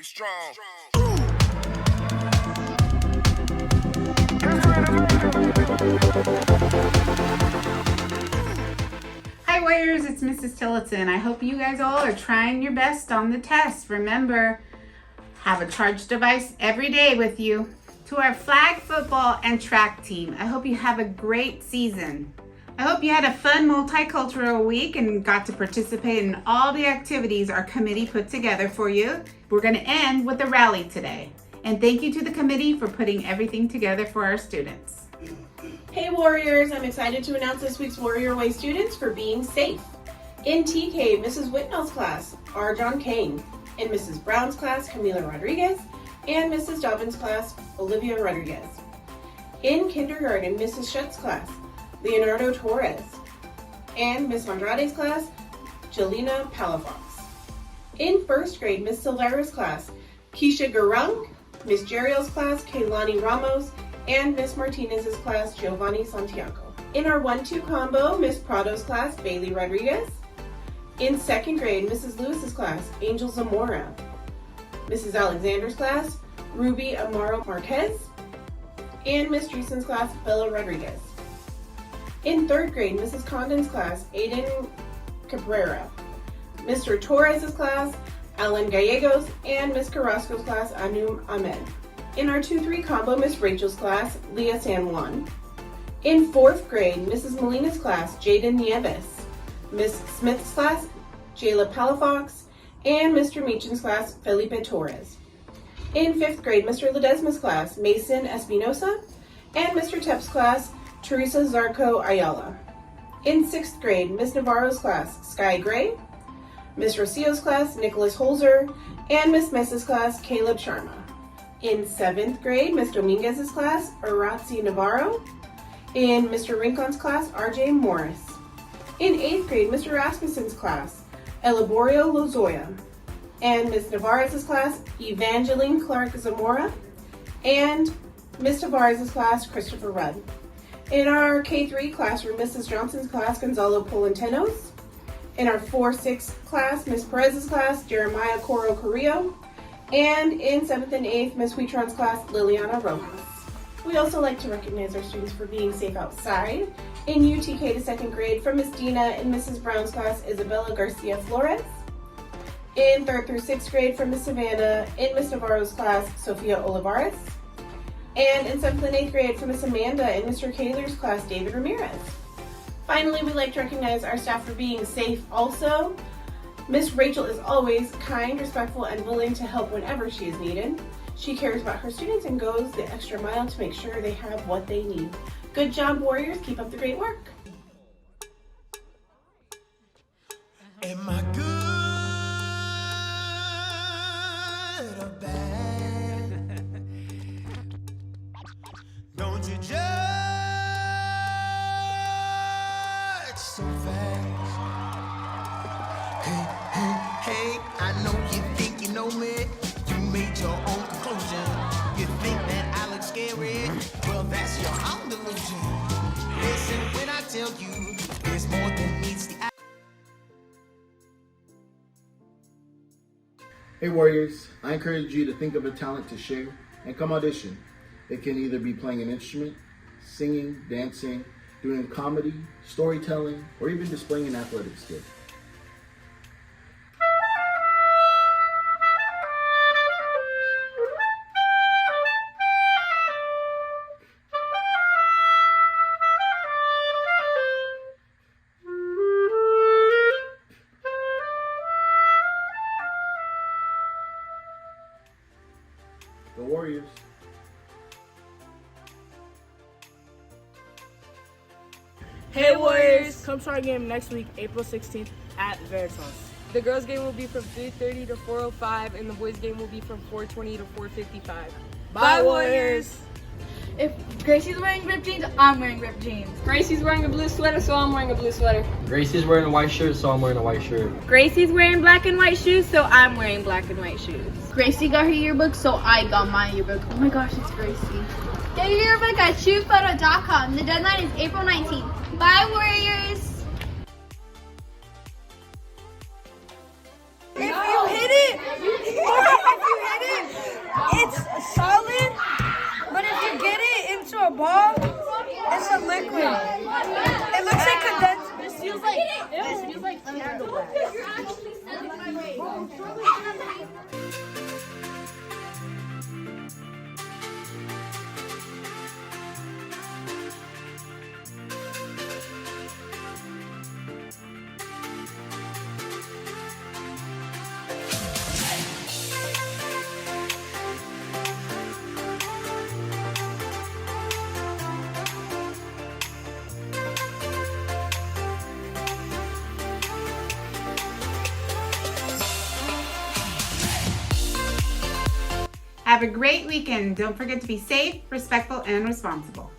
Be strong. Hi Warriors, it's Mrs. Tillotson. I hope you guys all are trying your best on the test. Remember, have a charged device every day with you. To our flag football and track team, I hope you have a great season. I hope you had a fun multicultural week and got to participate in all the activities our committee put together for you. We're going to end with a rally today. And thank you to the committee for putting everything together for our students. Hey Warriors, I'm excited to announce this week's Warrior Way students for being safe. In TK, Mrs. Whitnell's class, R. John Kane. In Mrs. Brown's class, Camila Rodriguez. And Mrs. Dobbins' class, Olivia Rodriguez. In kindergarten, Mrs. Shutt's class, Leonardo Torres. And Miss Andrade's class, Jelena Palafox. In first grade, Miss Silvera's class, Keisha Garung. Miss Jeriel's class, Kaylani Ramos. And Miss Martinez's class, Giovanni Santiago. In our 1-2 combo, Miss Prado's class, Bailey Rodriguez. In second grade, Mrs. Lewis's class, Angel Zamora. Mrs. Alexander's class, Ruby Amaro Marquez. And Miss Dreesen's class, Bella Rodriguez. In third grade, Mrs. Condon's class, Aiden Cabrera. Mr. Torres's class, Alan Gallegos. And Miss Carrasco's class, Anum Ahmed. In our 2-3 combo, Miss Rachel's class, Leah San Juan. In fourth grade, Mrs. Molina's class, Jaden Nieves. Miss Smith's class, Jayla Palafox. And Mr. Meachin's class, Felipe Torres. In fifth grade, Mr. Ledesma's class, Mason Espinosa. And Mr. Tep's class, Teresa Zarco Ayala. In sixth grade, Miss Navarro's class, Sky Gray. Miss Rocio's class, Nicholas Holzer. And Miss Messa's class, Caleb Sharma. In seventh grade, Miss Dominguez's class, Orazzi Navarro. In Mr. Rincon's class, RJ Morris. In eighth grade, Mr. Rasmussen's class, Elaborio Lozoya. And Miss Navarez's class, Evangeline Clark Zamora. And Miss Tavares' class, Christopher Rudd. In our K3 classroom, Mrs. Johnson's class, Gonzalo Polantenos. In our 4-6 class, Miss Perez's class, Jeremiah Coro Carrillo. And in 7th and 8th, Miss Huitron's class, Liliana Rojas. We also like to recognize our students for being safe outside. In UTK to second grade, from Miss Dina and Mrs. Brown's class, Isabella Garcia Flores. In 3rd through 6th grade, from Miss Savannah, in Miss Navarro's class, Sofia Olivares. And in 7th and 8th grade, from Miss Amanda and Mr. Kaler's class, David Ramirez. Finally, we'd like to recognize our staff for being safe also. Miss Rachel is always kind, respectful, and willing to help whenever she is needed. She cares about her students and goes the extra mile to make sure they have what they need. Good job, Warriors. Keep up the great work. Am I good or bad? Don't you judge so fast. Hey, I know you think you know me. You made your own conclusion. You think that I look scary? Well, that's your own delusion. Listen when I tell you, there's more than meets the eye. Hey Warriors, I encourage you to think of a talent to share and come audition. It can either be playing an instrument, singing, dancing, doing comedy, storytelling, or even displaying an athletic skill. The Warriors. Hey Warriors! Come to our game next week, April 16th at Veritas. The girls' game will be from 3:30 to 4:05, and the boys' game will be from 4:20 to 4:55. Bye, Warriors! If Gracie's wearing ripped jeans, I'm wearing ripped jeans. Gracie's wearing a blue sweater, so I'm wearing a blue sweater. Gracie's wearing a white shirt, so I'm wearing a white shirt. Gracie's wearing black and white shoes, so I'm wearing black and white shoes. Gracie got her yearbook, so I got my yearbook. Oh my gosh, it's Gracie. Get your yearbook at shootphoto.com. The deadline is April 19th. Bye, Warriors! If you hit it! Have a great weekend. Don't forget to be safe, respectful, and responsible.